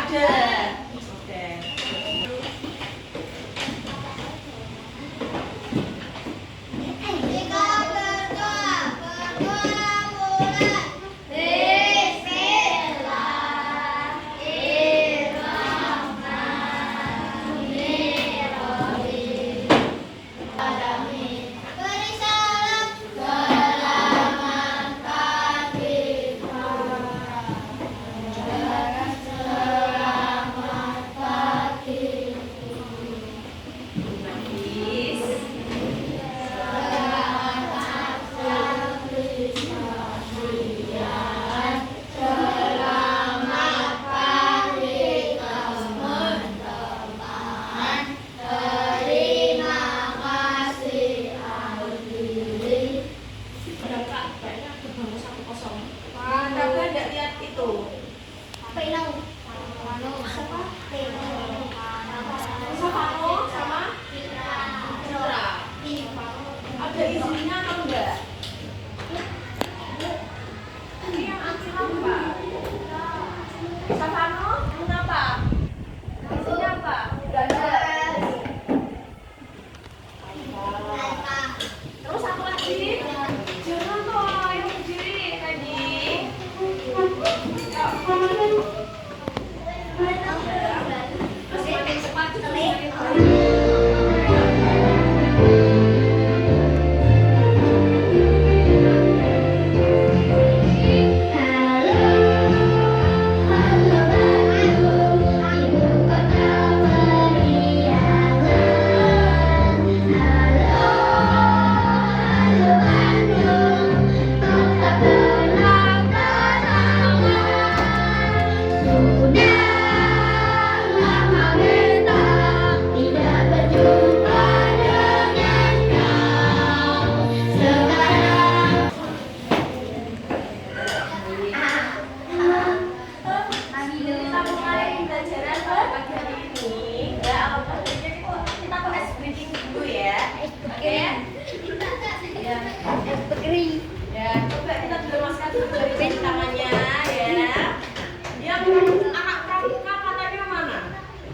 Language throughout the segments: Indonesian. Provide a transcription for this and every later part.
Ada. Oke. Ada izinnya atau enggak? Ini yang anti lampa. Savano, kenapa? Izinnya apa? Enggak ada. Terus apa lagi? Jangan toh, yang berdiri tadi. Terus makin cepat ya, coba kita jelaskan dulu dari tangannya ya. Yang anak pramuka katanya mana?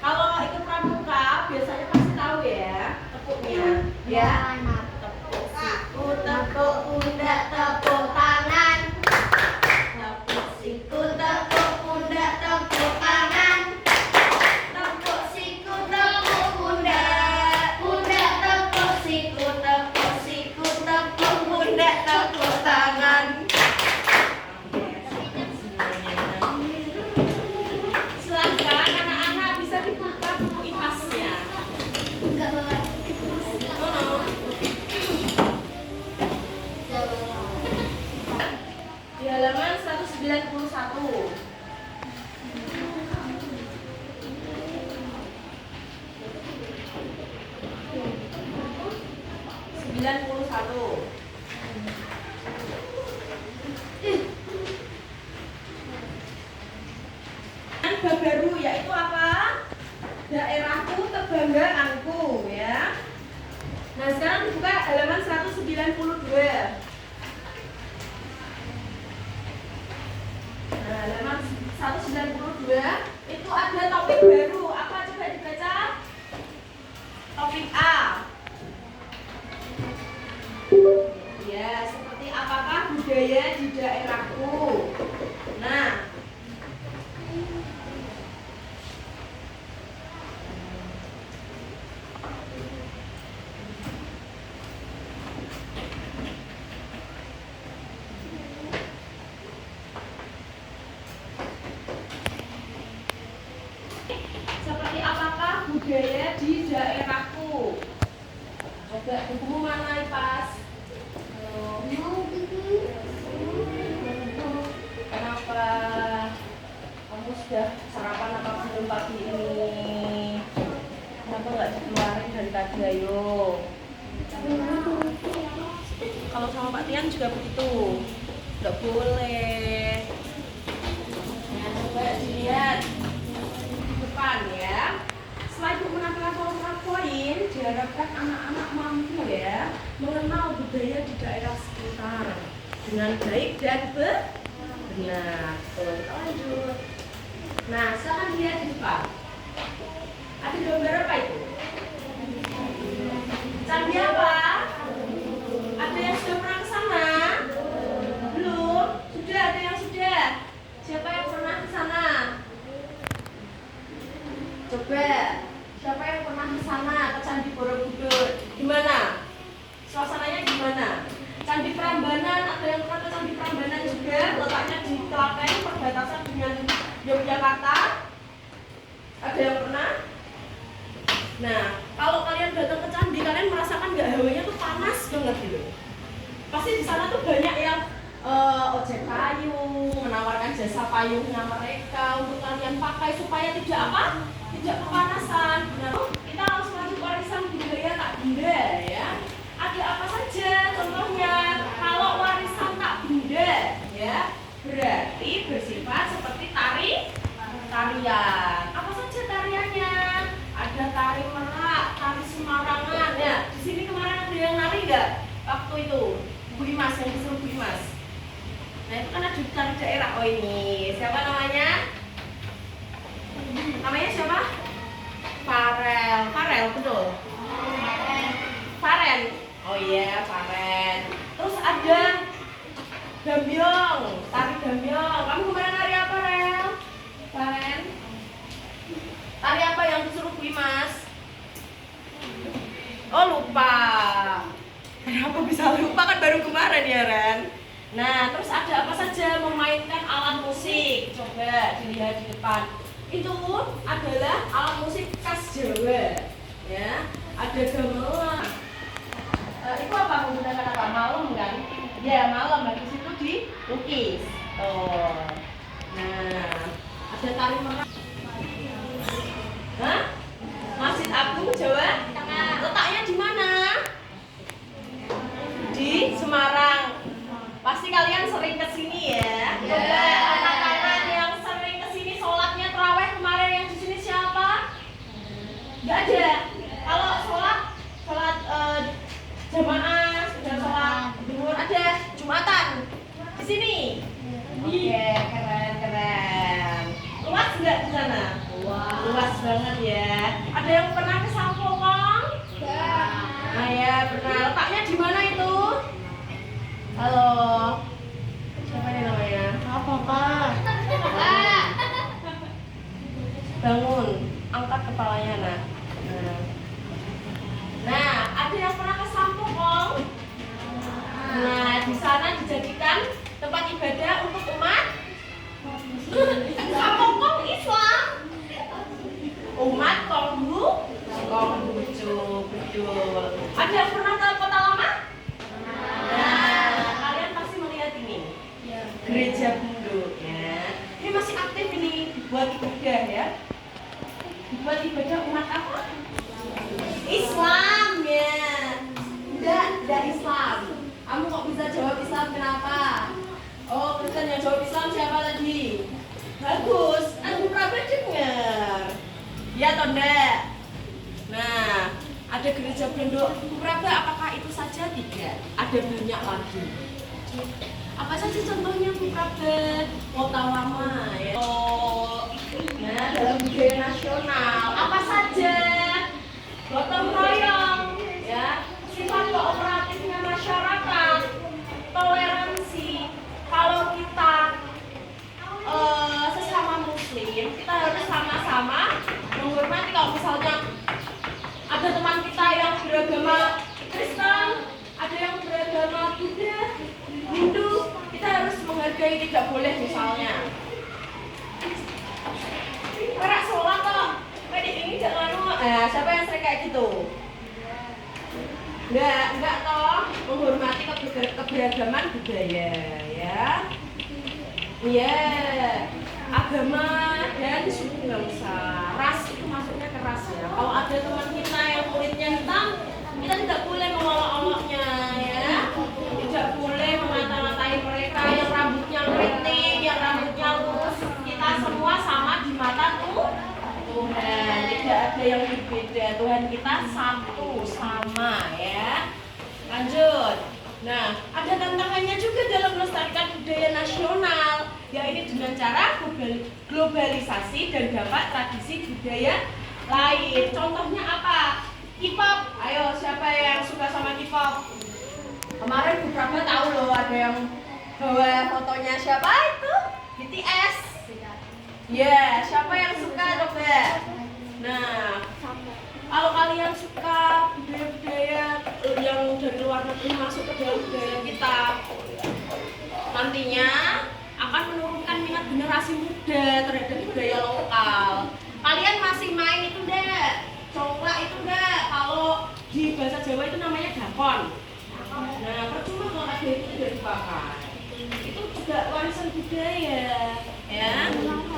Kalau ikut pramuka biasanya pasti tahu ya tepuknya. Ya. Tepuk siku, tepuk pundak, tepuk tangan. Tepuk siku, tepuk pundak, tepuk tangan. Tepuk siku, tepuk pundak, pundak tepuk siku, tepuk siku, tepuk pundak, tepuk tangan. Silakan anak-anak bisa dibuka buku IPAS-nya. Di halaman 191. Bab baru yaitu apa? Daerahku kebanggaanku ya. Nah sekarang dibuka halaman 192. Nah halaman 192 itu ada topik baru. Apa coba dibaca? Topik A. Ya, seperti apakah budaya di daerahku? Nah, seperti apakah budaya di daerahku? Coba bukumu mana IPAS? Kenapa kamu sudah sarapan apa belum pagi ini? Kenapa nggak dikeluarin dari tadi? Ayo. Kalau sama Pak Tian juga begitu, nggak boleh. Nah, coba dilihat di depan ya. Setelah ibu menampilkan poin-poin, diharapkan anak-anak mampu ya mengenal budaya di daerah sekitar dengan baik dan benar. Kita lanjut. Nah, silakan lihat di depan. Ada gambar apa itu? Candi apa? Ada yang sudah pernah ke sana? Belum? Sudah, ada yang sudah. Siapa yang pernah ke sana? Coba, siapa yang pernah ke sana ke Candi Borobudur? Gimana? Suasananya gimana? Candi Prambanan, ada yang pernah ke Candi Prambanan juga? Letaknya di Klaten, perbatasan dengan Yogyakarta. Ada yang pernah? Nah, kalau kalian datang ke candi, kalian merasakan nggak hawanya tuh panas banget gitu? Pasti di sana tuh banyak yang ojek payung, menawarkan jasa payungnya mereka untuk kalian pakai supaya tidak apa? Tidak kepanasan. Nah, kita langsung lanjut warisan budaya tak benda ya. Ada apa saja contohnya? Kalau warisan tak benda ya, berarti bersifat seperti tarian. Apa saja tariannya? Ada tari merak, tari Semarangan. Ya, di sini kemarin ada yang nari nggak? Waktu itu Bu Imas yang disuruh Bu Imas. Nah itu kan ada tari daerah. Oh ini siapa namanya? Namanya siapa? Farel betul. Faren. Oh iya Faren. Terus ada Gambyong, tari Gambyong. Kamu kemarin nari apa Rel? Faren? Tari apa yang disuruh Bu Imas? Oh lupa. Kenapa bisa lupa kan baru kemarin ya Ren? Nah terus ada apa saja memainkan alat musik? Coba dilihat di depan. Itu adalah alat musik khas Jawa. Ya, ada gamelan. Itu apa menggunakan apa? Malem kan? Ya malem. Habis itu dilukis. Oh. Nah ada tari merak. Hah? Masjid Agung Jawa Tengah. Letaknya di mana? Di Semarang. Pasti kalian sering kesini ya. Coba anak-anak yang sering kesini sholatnya terawih kemarin yang di sini siapa? Gak ada. Kalau sholat jamaah sudah sholat zuhur ada Jumatan di sini. Oke, keren. Luas nggak di sana? Luas banget ya. Ada yang pernah ke Sampokong? Nah ya pernah. Letaknya di mana itu? Halo. Siapa nih namanya? Apa Kak? Bangun, angkat kepalanya nah. Nah, ada yang pernah ke Sampokong? Nah, di sana dijadikan tempat ibadah untuk umat Sampokong Islam. Umat Konghucu, betul. Ada yang pernah ke Kota Lama? Nah, kalian pasti melihat ini. Gereja Bunduk ya. Ini masih aktif ini buat ibadah ya. Buat ibadah umat apa? Islam ya. Enggak Islam. Kamu kok bisa jawab Islam kenapa? Oh, Kristen yang jawab Islam siapa tadi? Bagus, aku pernah dengar. Ya atau enggak? Nah, ada gereja Bunduk Praba, apakah itu saja? Tidak, ada banyak lagi. Apa saja contohnya Bu Praba? Kota Lama ya. Oh, nah dalam budaya nasional apa saja? Gotong royong, ya, sifat kooperatifnya masyarakat, toleransi. Kalau kita sesama Muslim, kita harus sama-sama menghormati. Kalau misalnya ada teman kita yang beragama Kristen, ada yang beragama Buddha, Hindu, kita harus menghargai, tidak boleh misalnya perak sholat kok, kayak ini jangan siapa yang sering kayak gitu? Enggak toh, menghormati keberagaman budaya ya. Iya, agama dan suku nggak usah. Ras itu masuknya ke ras ya. Kalau ada teman kita yang kulitnya hitam, kita tidak boleh mengolok-oloknya ya. Tidak boleh memata-matai mereka yang rambutnya keriting, yang rambutnya lurus. Kita semua sama di mata Tuhan. Tidak ada yang berbeda. Tuhan kita satu, sama ya. Lanjut. Nah, ada tantangannya juga dalam melestarikan budaya nasional. yaitu dengan cara globalisasi dan dampak tradisi budaya lain. Contohnya apa? K-pop. Ayo, siapa yang suka sama K-pop? Kemarin beberapa tahu loh, ada yang bawa fotonya siapa itu? BTS. Ya, siapa yang suka coba? Nah, kalau kalian suka budaya-budaya yang dari luar negeri masuk ke dalam budaya kita, nantinya akan menurunkan minat generasi muda terhadap budaya lokal. Kalian masih main itu enggak? Congklak itu enggak? Kalau di bahasa Jawa itu namanya dakon. Nah, percuma kalau ada itu tidak dipakai. Itu juga warisan budaya, ya.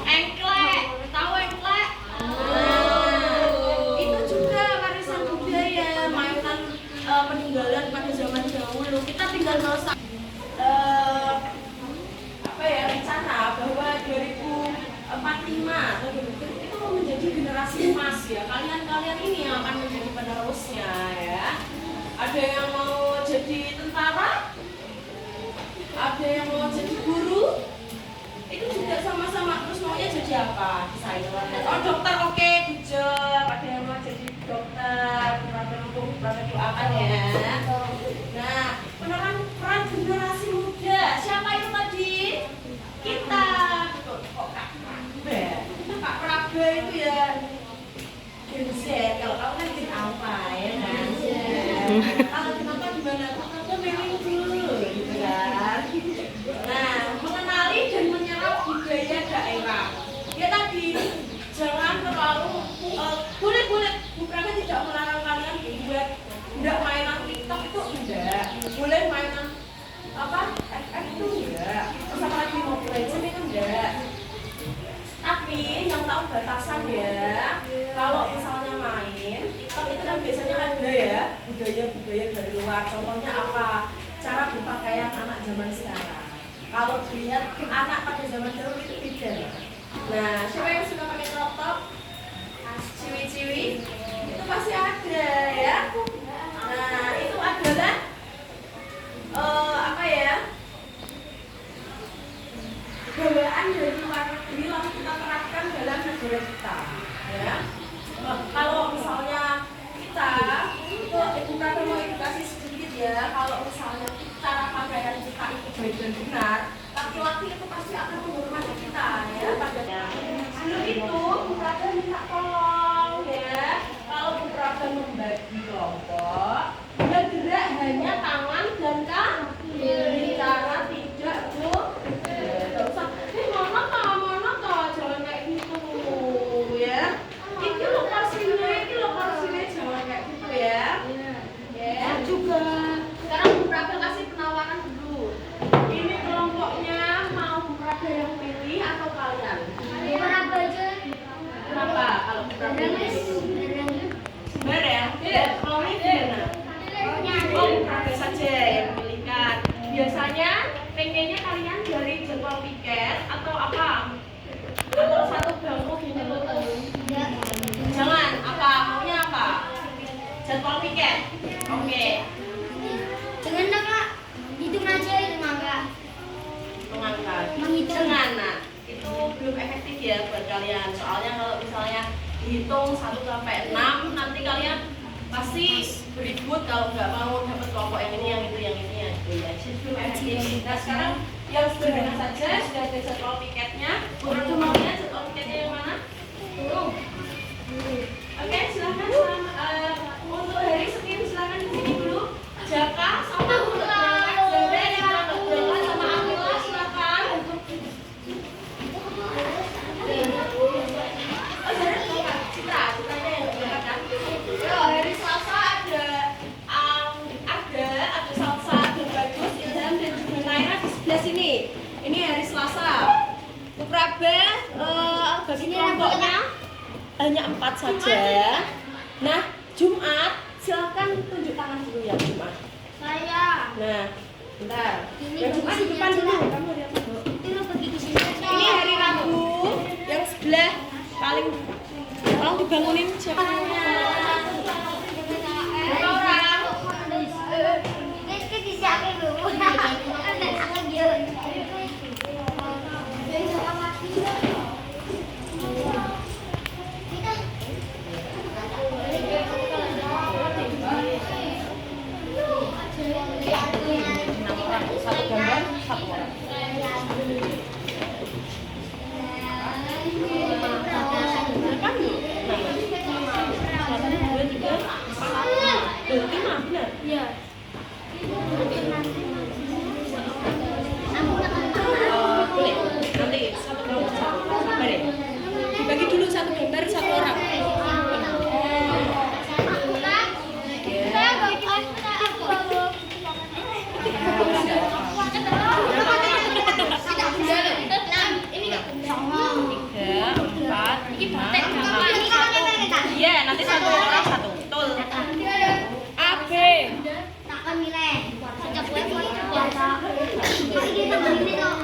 Engklek, tahu engklek? Nah, itu juga warisan budaya, mainan peninggalan pada zaman dahulu. Kita tinggal melestarikan rencana bahwa 2045 atau itu menjadi generasi emas ya. Kalian ini yang akan menjadi penerusnya ya. Ada yang mau jadi tentara, ada yang mau jadi guru, itu juga sama-sama. Terus maunya jadi apa? Desainer. Oh, dokter, oke, good job. Ada yang mau jadi dokter, berapa doakan ya. Nah, peran generasi muda. Siapa itu tadi? Kita. Kok Kak Prabe? Kak Prabe itu ya Gen Z. Kalau kamu kan Gen Alpha ya kan? Kalau kenapa gimana? Kenapa memang dulu gitu kan? Nah, mengenali dan menyerap budaya daerah. Ya tadi, jangan terlalu boleh bukan tidak melarang kalian buat enggak mainan TikTok itu enggak. Boleh mainan apa? FF itu enggak. Terus apa lagi Mobile Legends itu enggak. Tapi yang tahu batasan ya. Kalau misalnya main TikTok itu kan biasanya ada ya budaya-budaya dari luar. Contohnya apa? Cara berpakaian anak zaman sekarang. Kalau dilihat anak pada zaman dahulu itu beda. Nah, siapa yang suka pakai crop top? Ciwi-ciwi itu pasti ada ya. Nah, itu adalah apa ya? Bawaan dari luar negeri lalu kita terapkan dalam negara kita ya. Kalau misalnya kita mau edukasi sedikit ya, kalau misalnya cara pakaian kita itu baik dan benar, laki-laki itu pasti akan menghormati kita ya. Sebelum itu Bukrada minta tolong ya, kalau Bukrada membagi kelompok, bergerak hanya tangan dan kaki, bicara tidak monoton, jangan kayak gitu ya. Ini lokasinya jangan kayak gitu ya. Ya juga. Sekarang Bukrada kasih penawaran dulu. Ini kelompoknya mau Bukrada yang pilih atau kalian? Bukrada aja. Kenapa? Kalau Bukrada ya? Kalau ini gimana? Oh, Bukrada saja yang pilihkan. Biasanya pengennya kalian dari jadwal tiket atau apa? Atau satu bangku gitu? Jangan, apa? Maunya apa? Jadwal tiket? Oke. Jangan Kak, hitung aja itu mangga. Mengangkat. Menghitung. Jangan, nah. Itu belum efektif ya buat kalian. Soalnya kalau misalnya dihitung 1 sampai 6, nanti kalian pasti beribut kalau nggak mau dapat kelompok yang ini, yang itu ya. Jadi belum efektif. Nah, sekarang yang sederhana saja, sudah ada jadwal tiketnya. Itu maunya jadwal tiketnya yang mana? Oke, silakan. Untuk hari Senin silakan di sini dulu. Jaka sama Jaka sama Akila silakan. Oh, jadi Citra yang silakan. Hari Selasa ada Salsa dan Bagus, Ilham dan juga Naira di sebelah sini. Ini hari Selasa. Bukraba bagi kelompoknya hanya 4 saja. Nah, Jumat silakan tunjuk tangan dulu ya Jumat. Saya. Nah, bentar. Ini Yang Jumat di depan dulu. Kamu lihat dulu. Itu bagi di sini. Ini hari Rabu yang sebelah paling tolong dibangunin siapa namanya? Orang. Guys, bisa aku dulu. Iya, nanti satu orang satu. Betul. A, B. Takkan nilai. Sejak gue itu biasa. Jadi kita begini dong.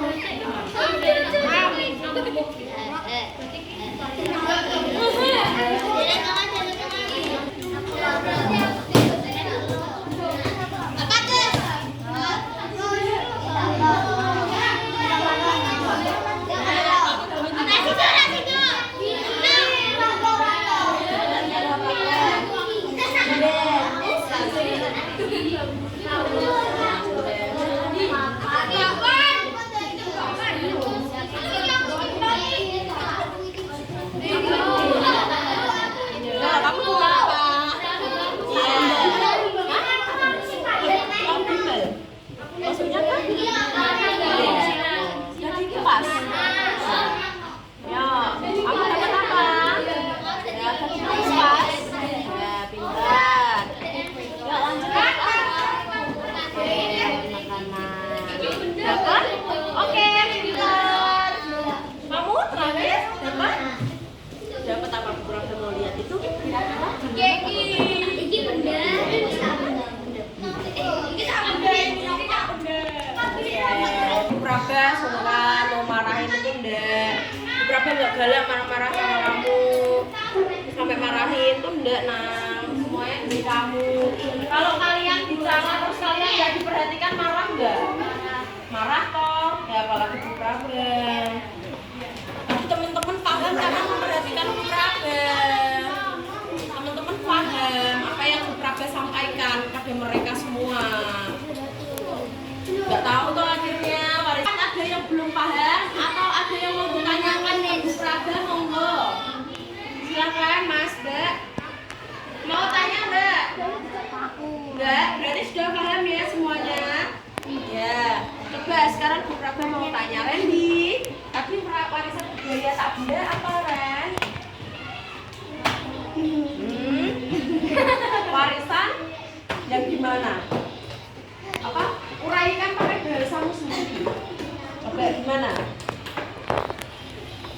Nggak galak marah-marah sama kamu sampai marahin tuh enggak, nah semuanya dari kamu. Kalau kalian bicara terus kalian nggak diperhatikan, marah nggak? Marah toh ya, apalagi problem. Tapi teman-teman paham karena memperhatikan problem. Teman-teman paham apa yang Prabe sampaikan kepada mereka semua. Nggak tahu tuh akhirnya warisan ada yang belum paham atau ada yang mau ditanyakan nih Bu Prabe, monggo silakan Mas, Mbak. Mau tanya Mbak? Enggak, berarti sudah paham ya semuanya? Ya, coba sekarang Bu Prabe mau tanya Randy, tapi warisan budaya tak benda apa Ren? Warisan yang gimana? Apa? Uraikan pakai bahasamu sendiri. Oke, gimana?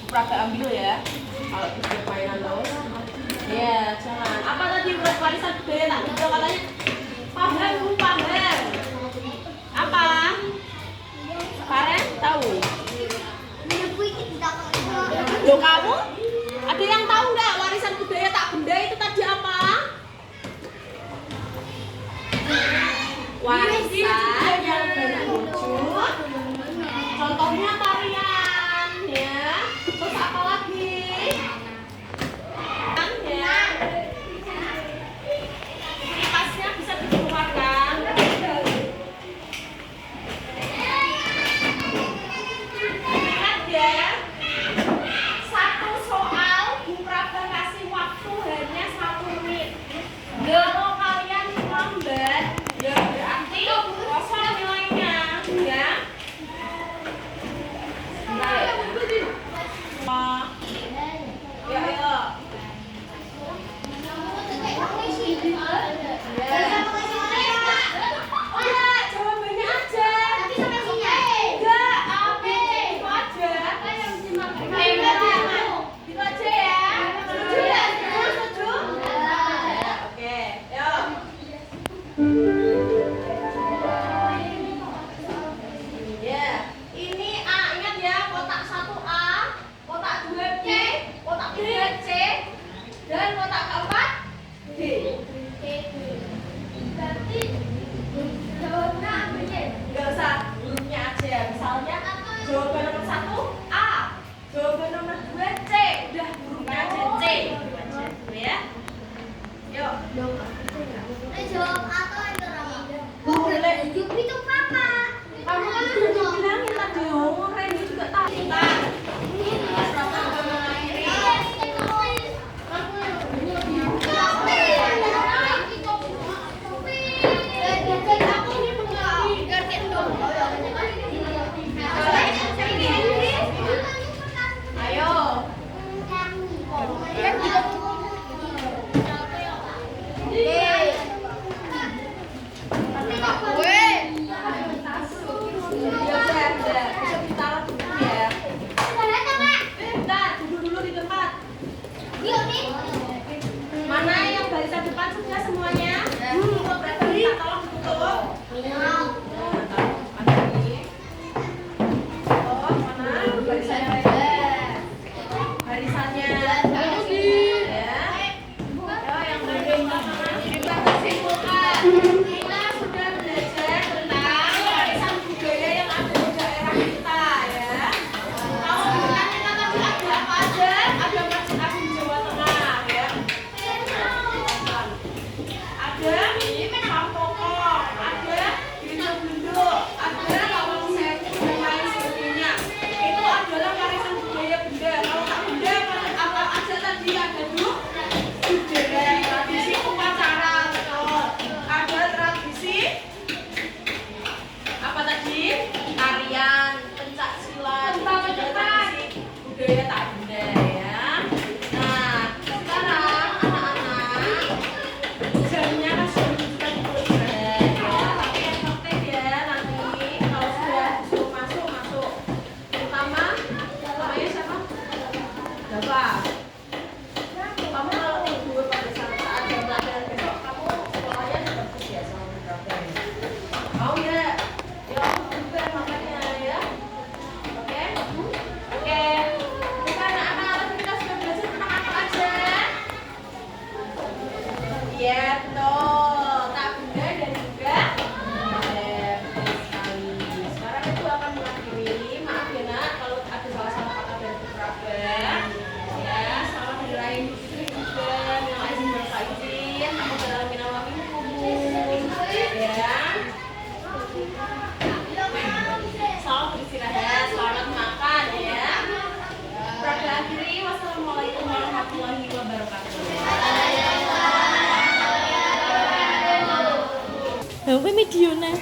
Prabe ambil ya. Kalau bisa mainan lo. Ya, jangan. Apa tadi warisan budaya tak benda katanya? Paham, paham. Apa? Karen tahu? Loh, kamu? Ada yang tahu nggak warisan budaya tak benda itu tadi apa? Warisan yang berwujud, contohnya tarian, ya. Terus apa lagi? Ya. Ini pasnya bisa dikeluarkan. Ingat ya, satu soal Bu Prabe kasih waktu hanya 1 menit. Kalau kalian lambat, ya berarti kosong nilainya, ya. Ya, ayo. Jawabannya aja. Enggak, A, B, C, itu aja. Itu aja ya. Setuju ya? Setuju? Oke, yuk. Ya, ini A, ingat ya, kotak 1A, kotak 2B, kotak 3C, dan kotak keempat D. Berarti jawabannya apa ya? Nggak usah, hurufnya aja. Misalnya jawaban nomor 1 A, jawaban nomor 2 C, udah hurufnya aja C. Ya. Yuk. Jawab atau itu Rama? Boleh. Itu papa. Kamu kan sudah dibilangin tadi, Randy juga tahu. Ayo. Bisa ditaruh dulu ya. Bentar, duduk dulu di tempat. Yuk nih. Mana yang barisan depan sudah semuanya? Untuk berapa minta tolong tutup. Barisannya ya. Yang kita sudah belajar tentang warisan budaya yang ada di daerah kita ya. Kalau bukannya tadi ada apa aja? Ada Masjid Agung Jawa Tengah ya. Ada Pampokok, ada Gendut-Gendut, ada Lawang Sewu dan lain sebagainya. Itu adalah warisan budaya benda. Kalau tak benda apa aja tadi ada dulu budaya, tradisi upacara, betul. Ada tradisi apa tadi? Tarian, pencak silat, ada tradisi budaya tak benda ya. Nah, sekarang anak-anak jamnya kan sudah menunjukkan pukul 3 ya, tapi yang tertib ya nanti kalau sudah disuruh masuk, masuk. Terutama namanya siapa? Dava. Kamu kalau tidur pada saat jam pelajaran besok, kamu sekolahnya sudah ya sama beberapa. Mau ya? Ya aku juga makanya ya. Oke? Oke. Kita anak-anak kita sudah belajar tentang apa aja? Iya betul, tak benda dan juga betul sekali. Sekarang ibu akan mengakhiri. Maaf ya nak, kalau ada salah-salah kata dari beberapa. Ya, salah dari lain juga. Minal aizin wal faizin. Aku dalam minal wa minkum. Ya. Selamat beristirahat, selamat makan ya. Berapa akhiri. Wassalamualaikum warahmatullahi wabarakatuh. Lha kuwi medione.